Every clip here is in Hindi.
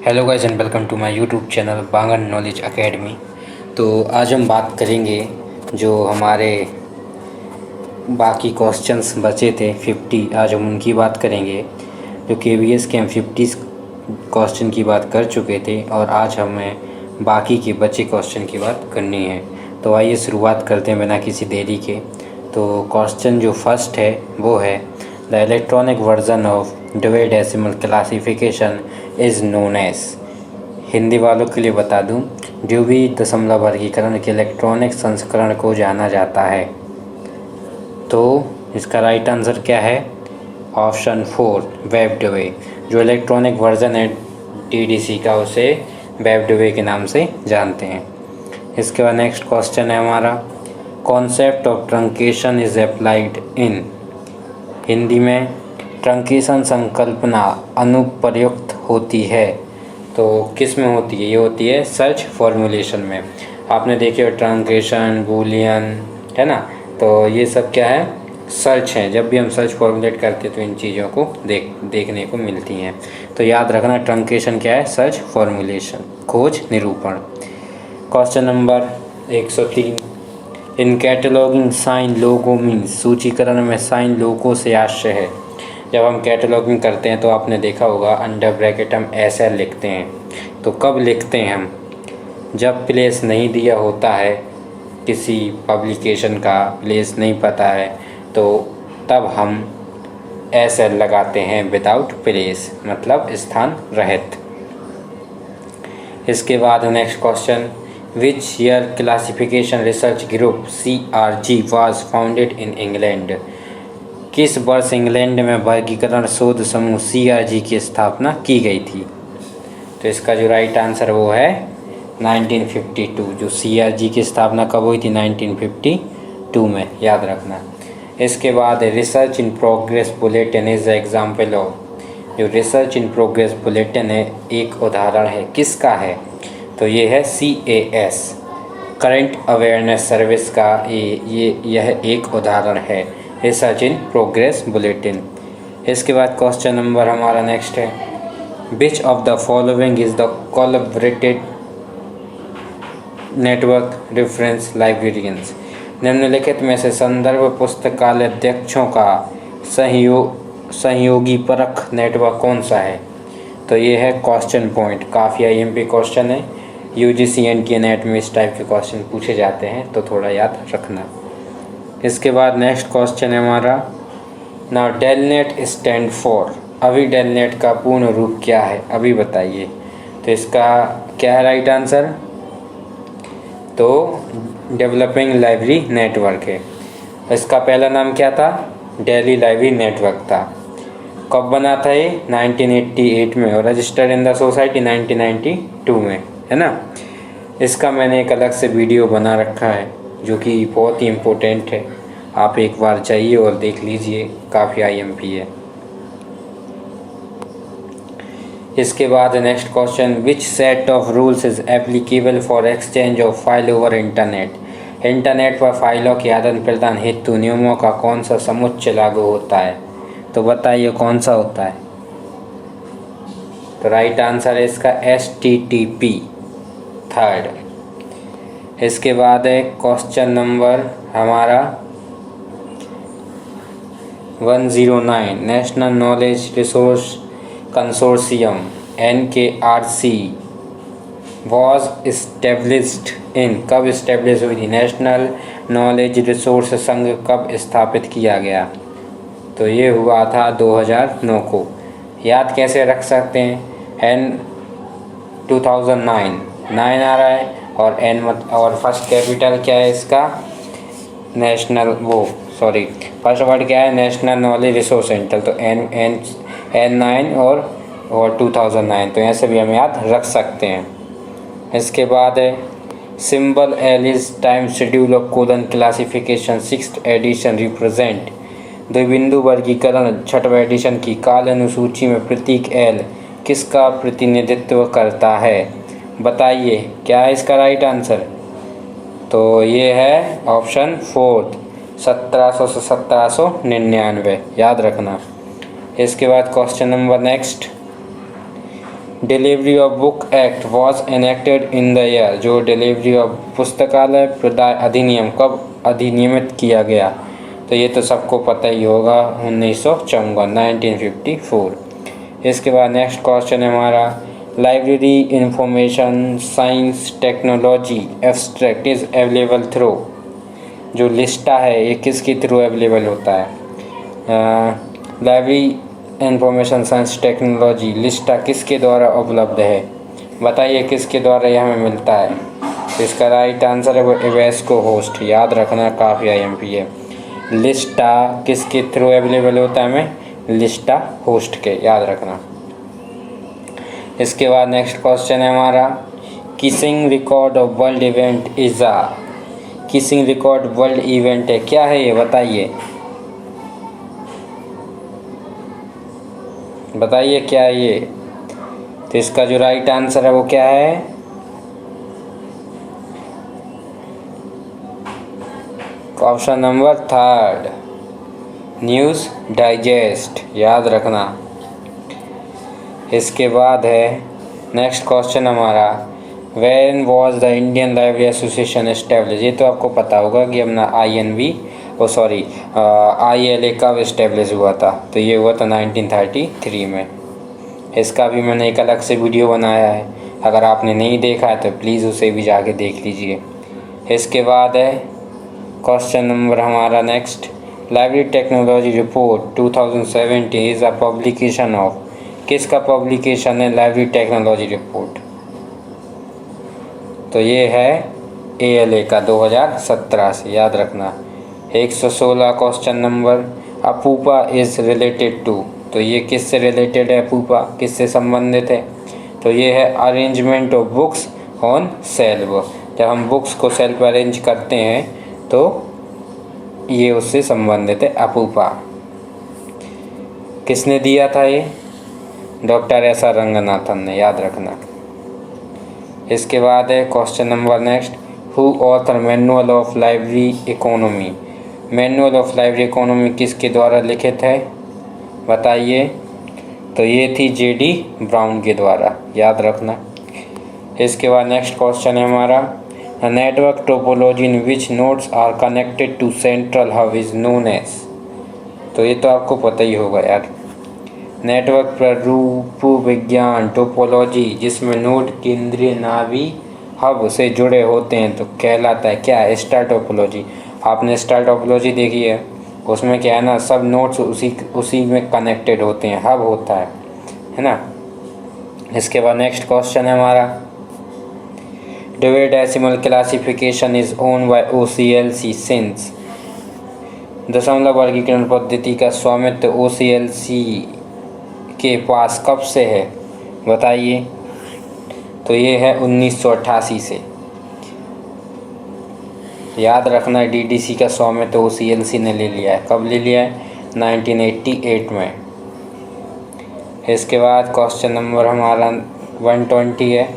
Hello guys and welcome to my YouTube channel बांगन नॉलेज एकेडमी। तो आज हम बात करेंगे जो हमारे बाकी क्वेश्चंस बचे थे 50, आज हम उनकी बात करेंगे। जो KVS के हम 50 क्वेश्चन की बात कर चुके थे और आज हमें बाकी के बचे क्वेश्चन की बात करनी है। तो आइए शुरुआत करते हैं बिना किसी देरी के। तो क्वेश्चन जो फर्स्ट है वो है the electronic version of Dewey decimal classification is known as. Hindi वालों के लिए बता दूं, ड्यूवी दशमलव वर्गीकरण के इलेक्ट्रॉनिक संस्करण को जाना जाता है। तो इसका राइट आंसर क्या है? Option 4 web Dewey. जो इलेक्ट्रॉनिक वर्जन है TDC का उसे वेब डेवी के नाम से जानते हैं। इसके बाद नेक्स्ट क्वेश्चन है हमारा concept of truncation is applied in. Hindi में ट्रंकेशन संकल्पना अनुप्रयुक्त होती है तो किस में होती है? ये होती है सर्च फॉर्मूलेशन में। आपने देखे हो ट्रंकेशन, बूलियन, है ना। तो ये सब क्या है? सर्च है। जब भी हम सर्च फॉर्मुलेट करते हैं तो इन चीज़ों को देखने को मिलती हैं। तो याद रखना ट्रंकेशन क्या है? सर्च फॉर्मूलेशन, खोज निरूपण। क्वेश्चन नंबर 103 इन कैटलॉगिंग साइन लोगो मीन्स। सूचीकरण में साइन लोगो से आशय है। जब हम कैटलॉगिंग करते हैं तो आपने देखा होगा अंडर ब्रैकेट हम SL लिखते हैं। तो कब लिखते हैं हम? जब प्लेस नहीं दिया होता है, किसी पब्लिकेशन का प्लेस नहीं पता है तो तब हम SL लगाते हैं विदाउट प्लेस, मतलब स्थान रहित। इसके बाद next question which year classification research group CRG was founded in England. किस वर्ष इंग्लैंड में वर्गीकरण शोध समूह CRG की स्थापना की गई थी? तो इसका जो राइट आंसर वो है 1952। जो CRG की स्थापना कब हुई थी? 1952 में, याद रखना। इसके बाद research in progress bulletin is example of. जो रिसर्च इन प्रोग्रेस बुलेटिन है एक उदाहरण है, किसका है? तो ये है CAS करंट अवेयरनेस सर्विस का यह एक उदाहरण है, रिसर्च इन प्रोग्रेस बुलेटिन। इसके बाद क्वेश्चन नंबर हमारा नेक्स्ट है which of the following is the collaborated network reference librarians. निम्नलिखित में से संदर्भ पुस्तकालय अध्यक्षों का सहयोगी परख नेटवर्क कौन सा है? तो ये है क्वेश्चन पॉइंट। काफ़ी IMP क्वेश्चन है, UGC NTA नेट में इस टाइप के क्वेश्चन पूछे जाते हैं, तो थोड़ा याद रखना। इसके बाद नेक्स्ट क्वेश्चन है हमारा नाउ डेलनेट स्टैंड फॉर। अभी डेलनेट का पूर्ण रूप क्या है? अभी बताइए। तो इसका क्या है राइट आंसर? तो डेवलपिंग लाइब्रेरी नेटवर्क है। इसका पहला नाम क्या था? दिल्ली लाइब्रेरी नेटवर्क था। कब बना था ये? 1988 में, और रजिस्टर्ड इन द सोसाइटी 1992 में, है ना। इसका मैंने एक अलग से वीडियो बना रखा है जो कि बहुत ही इम्पोर्टेंट है। आप एक बार जाइए और देख लीजिए, काफ़ी IMP है। इसके बाद next question which set of rules is applicable for exchange of file over internet. Internet पर फाइलों के आदान प्रदान हेतु नियमों का कौन सा समुच्चय लागू होता है? तो बताइए कौन सा होता है? तो राइट आंसर है इसका HTTP थर्ड। इसके बाद है क्वेश्चन नंबर हमारा 109 national knowledge resource consortium NKRC was established in. कब इस्टेब्लिश हुई थी? नेशनल नॉलेज रिसोर्स संघ कब स्थापित किया गया? तो ये हुआ था 2009 को। याद कैसे रख सकते हैं? 2009 9 आ रहा है और N और फर्स्ट कैपिटल क्या है इसका? नेशनल फर्स्ट वर्ड क्या है? National knowledge resource centre. तो N9 और 2009, तो ऐसे भी हम याद रख सकते हैं। इसके बाद है symbol L is time schedule of colon classification 6th edition represent. द्विबिंदु वर्गीकरण 6वें एडिशन की काल अनुसूची में प्रतीक L किसका प्रतिनिधित्व करता है? बताइए क्या है इसका राइट आंसर? तो ये है ऑप्शन 4 1700 से 1799, याद रखना। इसके बाद question number next delivery of book act was enacted in the year, जो डिलीवरी ऑफ पुस्तकालय प्रदाय अधिनियम कब अधिनियमित किया गया? तो ये तो सबको पता ही होगा, 1954। इसके बाद नेक्स्ट क्वेश्चन है हमारा, library information science technology abstract is available through, जो लिस्टा है ये किसके थ्रू अवेलेबल होता है? लाइब्रेरी इंफॉर्मेशन साइंस टेक्नोलॉजी लिस्टा किसके द्वारा उपलब्ध है? बताइए किसके द्वारा ये हमें मिलता है? तो इसका राइट आंसर है वो इवेस्को होस्ट, याद रखना, काफ़ी IMP है। लिस्टा किसके थ्रू अवेलेबल होता है हमें? लिस्टा होस्ट के, याद रखना। इसके बाद नेक्स्ट क्वेश्चन है हमारा, kissing record of world event is a, kissing record world event है, क्या है ये? बताइए बताइए क्या है ये? तो इसका जो राइट आंसर है वो क्या है? ऑप्शन नंबर 3, न्यूज़ डाइजेस्ट, याद रखना। इसके बाद है नेक्स्ट क्वेश्चन हमारा, when was the Indian library association establish? ये तो आपको पता होगा कि अपना ILA कब इस्टेब्लिश हुआ था? तो ये हुआ था 1933 में। इसका भी मैंने एक अलग से वीडियो बनाया है, अगर आपने नहीं देखा है तो प्लीज़ उसे भी जाके देख लीजिए। इसके बाद है क्वेश्चन नंबर हमारा next, library technology report 2017 is a publication of, किसका पब्लिकेशन है लाइब्रेरी टेक्नोलॉजी रिपोर्ट? तो ये है ALA का 2017 से, याद रखना। 116 क्वेश्चन नंबर, अपूपा इज़ रिलेटेड टू, तो ये किससे रिलेटेड है? अपूपा किससे संबंधित है? तो ये है arrangement of books on shelf, जब हम बुक्स को शेल्फ पर अरेंज करते हैं तो ये उससे संबंधित है, अपूपा। किसने दिया था ये? Doctor S.R. रंगनाथन ने, याद रखना। इसके बाद है question number next, who author manual of library economy? Manual of library economy किसके द्वारा लिखित है? बताइए। तो ये थी JD ब्राउन के द्वारा, याद रखना। इसके बाद नेक्स्ट क्वेश्चन है हमारा, network topology in which nodes are connected to central hub is known as, तो ये तो आपको पता ही होगा यार। नेटवर्क प्रारूप विज्ञान टोपोलॉजी जिसमें नोड केंद्रीय नाभी हब से जुड़े होते हैं तो कहलाता है क्या? Star topology. आपने स्टार टोपोलॉजी देखी है, उसमें क्या है ना, सब नोड्स उसी में कनेक्टेड होते हैं, हब होता है ना। इसके बाद नेक्स्ट क्वेश्चन है हमारा, Dewey Decimal Classification is owned by OCLC since, दशमलव वर्गीकरण पद्धति का स्वामित्व OCLC के पास कब से है? बताइए। तो ये है 1988 से, याद रखना। DDC का स्वामित्व OCLC ने ले लिया है, कब ले लिया है? 1988 में। इसके बाद क्वेश्चन नंबर हमारा 120 है,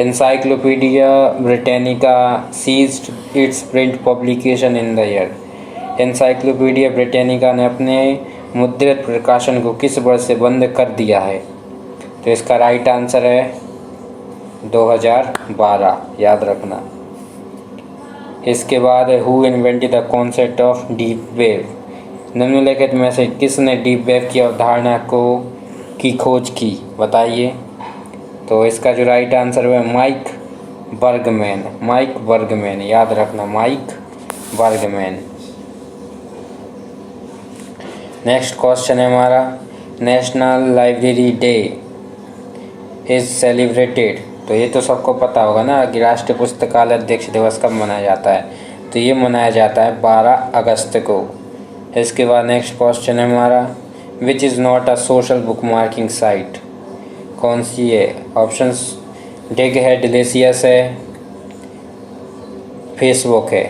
Encyclopaedia Britannica ceased its print publication in the year, Encyclopaedia Britannica ने अपने मुद्रित प्रकाशन को किस वर्ष से बंद कर दिया है? तो इसका राइट आंसर है 2012, याद रखना। इसके बाद है, who invented the concept of deep wave? निम्नलिखित में से किसने डीप वेव की अवधारणा की खोज की? बताइए। तो इसका जो राइट आंसर है माइक बर्गमैन, याद रखना, माइक बर्गमैन। नेक्स्ट क्वेश्चन है हमारा, national library day is celebrated, तो ये तो सबको पता होगा ना कि राष्ट्रीय पुस्तकालय अध्यक्ष दिवस कब मनाया जाता है? तो ये मनाया जाता है 12 अगस्त को। इसके बाद नेक्स्ट क्वेश्चन है हमारा, which is not a social book marking site, कौन सी है? ऑप्शंस डिग है, डिलीशियस है, फेसबुक है,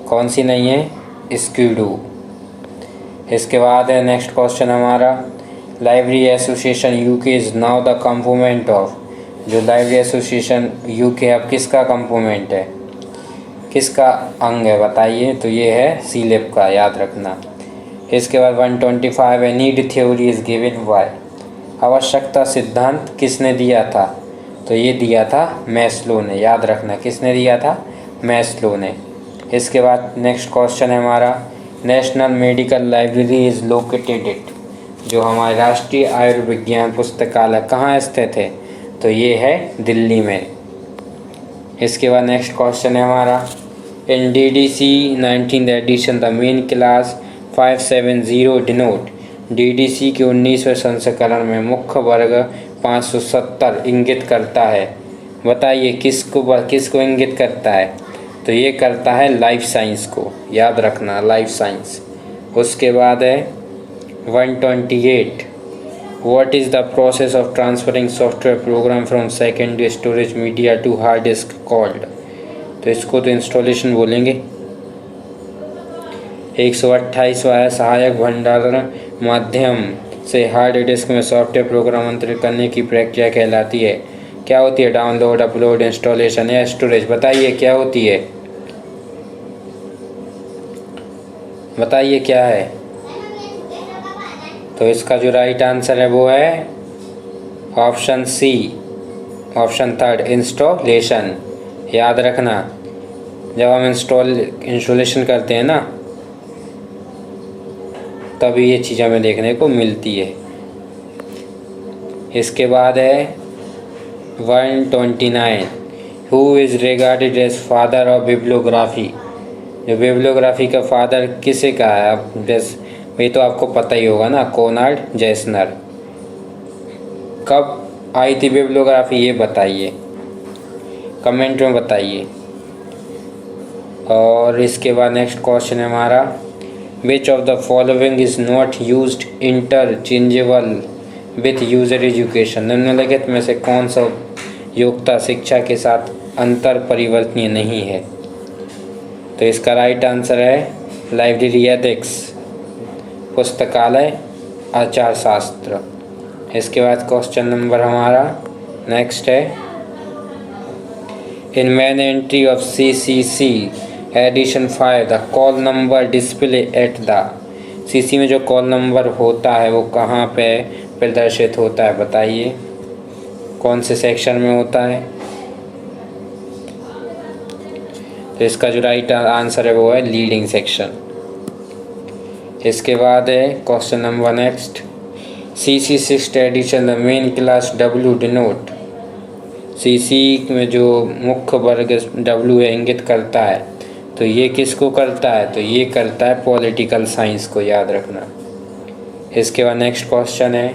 कौन सी नहीं है? स्क्यूडू। इसके बाद है नेक्स्ट क्वेश्चन हमारा, library association UK is now the component of, जो लाइब्रेरी एसोसिएशन यूके अब किसका कंपोनेंट है, किसका अंग है? बताइए। तो ये है सीलेब का, याद रखना। इसके बाद 125 है, need theory is given by, आवश्यकता सिद्धांत किसने दिया था? तो ये दिया था मैस्लो ने, याद रखना किसने दिया था? मैस्लो ने। इसके बाद नेक्स्ट क्वेश्चन है हमारा, national medical library is located it, जो हमारे राष्ट्रीय आयुर्विज्ञान पुस्तकालय कहाँ स्थित है? तो ये है दिल्ली में। इसके बाद नेक्स्ट क्वेश्चन है हमारा, in DDC 19th edition the main class 570 denote, DDC के 19वें संस्करण में मुख्य वर्ग 570 इंगित करता है। बताइए किसको इंगित करता है? तो ये करता है लाइफ साइंस को, याद रखना लाइफ साइंस। उसके बाद है 128, what is the process of transferring software program from secondary storage media to hard disk called? तो इसको तो इंस्टॉलेशन बोलेंगे। 128वां है, सहायक भंडारण माध्यम से हार्ड डिस्क में सॉफ्टवेयर प्रोग्राम अंतरित करने की प्रक्रिया कहलाती है। क्या होती है? डाउनलोड, अपलोड, इंस्टॉलेशन या स्टोरेज? बताइए क्या होती है? बताइए क्या है? तो इसका जो राइट आंसर है वो है option C, option third, installation. याद रखना जब हम इंस्टॉलेशन करते हैं ना, तभी ये चीज़ हमें देखने को मिलती है। इसके बाद है 129, who is regarded as father of bibliography, जो बिब्लियोग्राफी का फादर किसे कहा है? अब ये तो आपको पता ही होगा ना, कोनार्ड जैसनर। कब आई थी बिब्लियोग्राफी ये बताइए, कमेंट में बताइए। और इसके बाद नेक्स्ट क्वेश्चन है हमारा, which of the following is not used interchangeable with user education, निम्नलिखित में से कौन सा योग्यता शिक्षा के साथ अंतर परिवर्तनीय नहीं है? तो इसका राइट आंसर है लाइब्रेरी एथिक्स, पुस्तकालय आचार शास्त्र। इसके बाद क्वेश्चन नंबर हमारा नेक्स्ट है, in main entry of CCC edition 5 the call number display at the, CC में जो कॉल नंबर होता है वो कहाँ पे प्रदर्शित होता है? बताइए कौन से सेक्शन में होता है? तो इसका जो राइट आंसर है वो है लीडिंग सेक्शन। इसके बाद है question number next, CC 6th edition the main class W denote, CC में जो मुख्य वर्ग W है इंगित करता है, तो ये किसको करता है? तो ये करता है पॉलिटिकल साइंस को, याद रखना। इसके बाद नेक्स्ट क्वेश्चन है,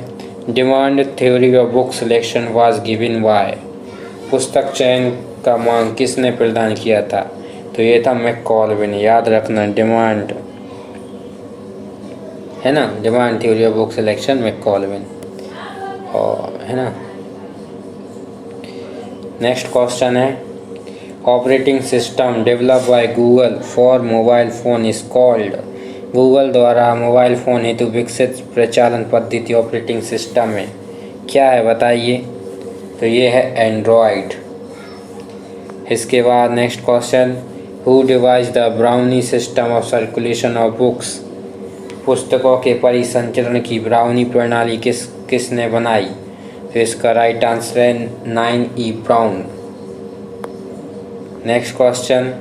demand theory of book selection was given by, पुस्तक चयन का मांग किसने प्रदान किया था? तो ये था मैककॉलविन, याद रखना। डिमांड है ना, demand theory of book selection McColvin, और है ना। नेक्स्ट क्वेश्चन है, operating system develop by Google for mobile phone is called, गूगल द्वारा मोबाइल फ़ोन हेतु विकसित प्रचालन पद्धति ऑपरेटिंग सिस्टम में क्या है? बताइए। तो ये है एंड्रॉयड। इसके बाद next question, who devised the Browne system of circulation of books, पुस्तकों के परिसंचरण की ब्राउनी प्रणाली किसने बनाई? तो इसका राइट आंसर है 9E Brown. Next question,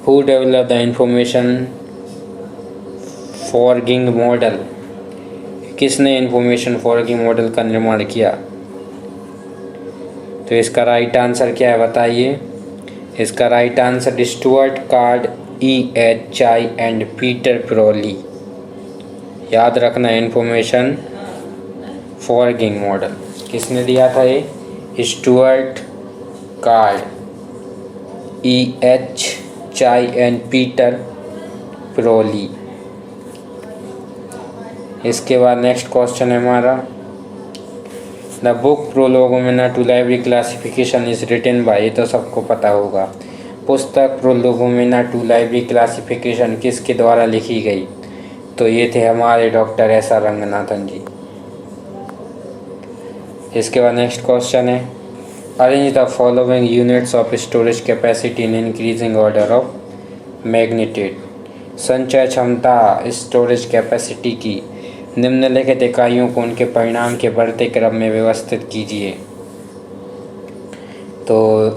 who develop the information foraging model, किसने इंफॉर्मेशन फॉरगिंग मॉडल का निर्माण किया? तो इसका राइट आंसर क्या है? बताइए। इसका right answer Stuart Card, EHI and Peter Pirolli. याद रखना, इंफॉर्मेशन फॉरगिंग मॉडल किसने दिया था? ये Stuart Card, EHI and Peter Pirolli. इसके बाद नेक्स्ट क्वेश्चन है हमारा, the book Prolegomena to library classification is written by, ये तो सबको पता होगा। पुस्तक प्रोलोगोमेना टू लाइब्रेरी क्लासिफिकेशन किसके द्वारा लिखी गई? तो ये थे हमारे डॉक्टर S.R. रंगनाथन जी। इसके बाद नेक्स्ट क्वेश्चन है, arrange the following units of storage capacity in increasing order of magnitude, संचय क्षमता स्टोरेज कैपेसिटी की निम्नलिखित इकाइयों को उनके परिणाम के बढ़ते क्रम में व्यवस्थित कीजिए। तो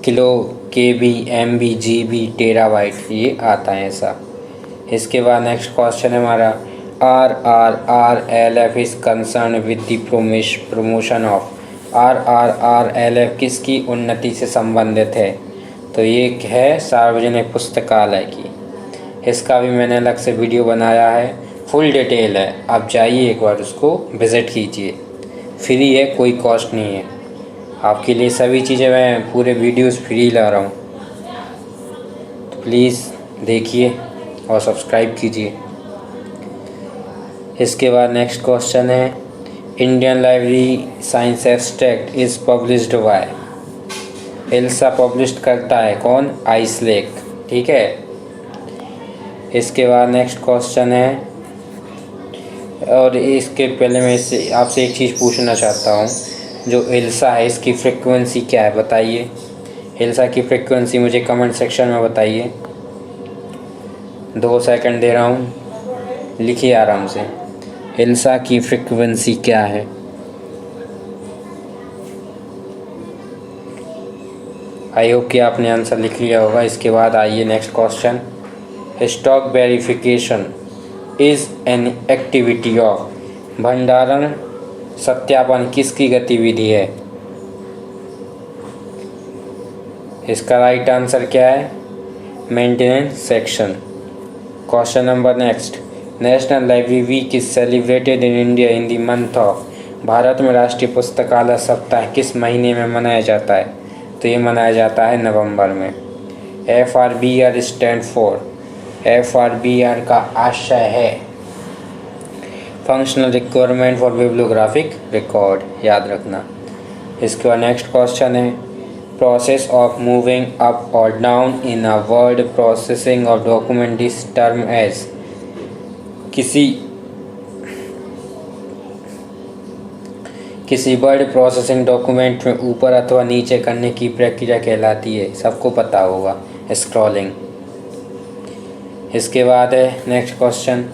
किलो, केबी, एमबी, जीबी, टेराबाइट ये आता है ऐसा। इसके बाद नेक्स्ट क्वेश्चन है हमारा, RRRLF is concern with the promotion of. RRRLF किसकी उन्नति से संबंधित है? तो ये है सार्वजनिक पुस्तकालय की। इसका भी मैंने अलग से वीडियो बनाया है, फुल डिटेल है, आप जाइए एक बार उसको विज़िट कीजिए, फ्री है, कोई कॉस्ट नहीं है। आपके लिए सभी चीज़ें मैं पूरे वीडियोस फ्री ला रहा हूँ, तो प्लीज़ देखिए और सब्सक्राइब कीजिए। इसके बाद नेक्स्ट क्वेश्चन है, Indian library science abstract is published by. ILSA पब्लिश करता है कौन? आइसलेक, ठीक है। इसके बाद नेक्स्ट क्वेश्चन है, और इसके पहले मैं इससे आपसे एक चीज़ पूछना चाहता हूँ, जो इल्सा है इसकी फ्रीक्वेंसी क्या है बताइए। इल्सा की फ्रीक्वेंसी मुझे कमेंट सेक्शन में बताइए। 2 सेकंड दे रहा हूँ, लिखिए आराम से, इल्सा की फ्रीक्वेंसी क्या है? आई होप कि आपने आंसर लिख लिया होगा। इसके बाद आइए next question, stock verification is an activity of. भंडारण सत्यापन किसकी गतिविधि है? इसका राइट आंसर क्या है? Maintenance section. Question number next, national library week is celebrated in India in the month of. Bharat में राष्ट्रीय पुस्तकालय सप्ताह किस महीने में मनाया जाता है? तो ये मनाया जाता है नवंबर में। FRBR स्टैंड फॉर, FRBR का आशय है functional requirement for bibliographic record, याद रखना। इसके बाद नेक्स्ट क्वेश्चन है, प्रोसेस ऑफ मूविंग अप और down in a word processing of document is term as. किसी वर्ड प्रोसेसिंग डॉक्यूमेंट में ऊपर अथवा नीचे करने की प्रक्रिया कहलाती है, सबको पता होगा, स्क्रॉलिंग। इसके बाद है next question,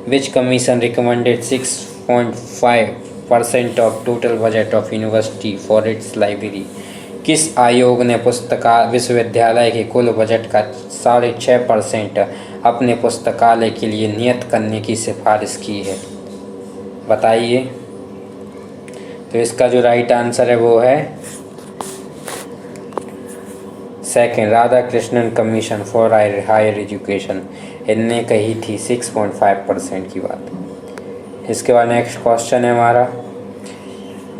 which commission recommended 6.5% of total budget of university for its library. किस आयोग ने विश्वविद्यालय के कुल बजट का 6.5% अपने पुस्तकालय के लिए नियत करने की सिफारिश की है? बताइए। तो इसका जो राइट आंसर है वो है second, Radhakrishnan commission for higher education. इनने कही थी 6.5% की बात। इसके बाद नेक्स्ट क्वेश्चन है हमारा,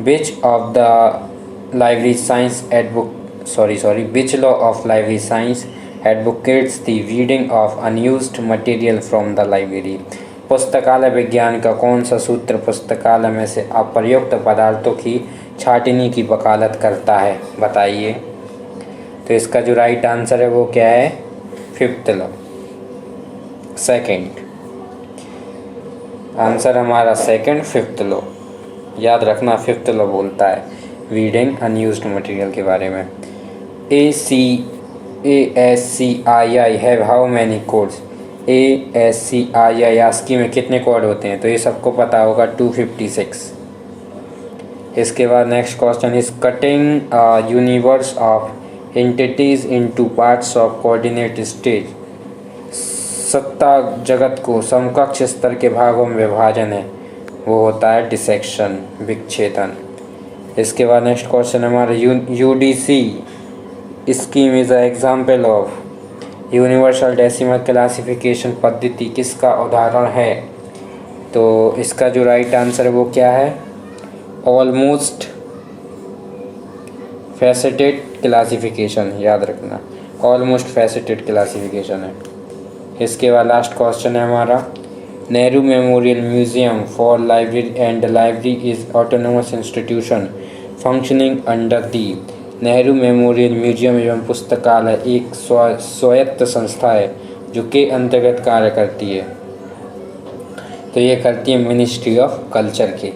which of the library science which law of library science advocates the reading of unused material from the library. पुस्तकालय विज्ञान का कौन सा सूत्र पुस्तकालय में से अप्रयुक्त पदार्थों की छाटनी की वकालत करता है? बताइए। तो इसका जो राइट आंसर है वो क्या है? 5th लॉ, सेकंड आंसर हमारा सेकंड 5th लॉ, याद रखना। 5th लॉ बोलता है रीडिंग अनयूज्ड मटेरियल के बारे में। ASCII have how many codes. ASCII ASCII में कितने कोड होते हैं? तो ये सबको पता होगा, 256। इसके बाद next question is cutting universe of entities into parts of coordinate stage. सत्ता जगत को समकक्ष स्तर के भागों में विभाजन है, वो होता है डिसेक्शन, विच्छेदन। इसके बाद नेक्स्ट क्वेश्चन हमारा, UDC scheme is a example of. Universal decimal classification पद्धति किसका उदाहरण है? तो इसका जो राइट आंसर है वो क्या है? ऑलमोस्ट फैसेटेड क्लासिफिकेशन, याद रखना, ऑलमोस्ट फैसेटेड क्लासिफिकेशन है। इसके बाद लास्ट क्वेश्चन है हमारा, Nehru memorial museum for library and library is autonomous institution functioning under the. Nehru memorial museum एवं पुस्तकालय एक स्वायत्त संस्था है जो के अंतर्गत कार्य करती है। तो ये करती है मिनिस्ट्री ऑफ कल्चर की।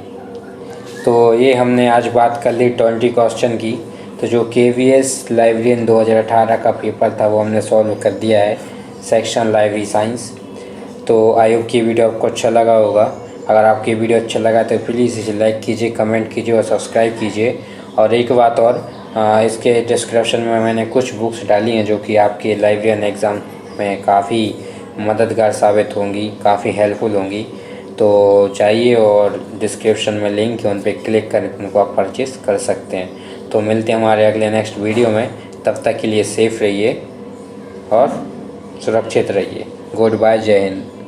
तो ये हमने आज बात कर ली 20 क्वेश्चन की। तो जो KVS लाइब्रेरियन 2018 का पेपर था वो हमने सॉल्व कर दिया है, सेक्शन लाइब्रेरी साइंस। तो आई होप की वीडियो आपको अच्छा लगा होगा। अगर आपकी वीडियो अच्छा लगा तो प्लीज़ इसे लाइक कीजिए, कमेंट कीजिए और सब्सक्राइब कीजिए। और एक बात और, इसके डिस्क्रिप्शन में मैंने कुछ बुक्स डाली हैं जो कि आपके लाइब्रेरियन एग्ज़ाम में काफ़ी मददगार साबित होंगी, काफ़ी हेल्पफुल होंगी। तो चाहिए और डिस्क्रिप्शन में लिंक है, उन पर क्लिक कर उनको आप परचेज़ कर सकते हैं। तो मिलते हैं हमारे अगले नेक्स्ट वीडियो में। तब तक के लिए सेफ़ रहिए और सुरक्षित रहिए। गुड बाय, जय हिंद।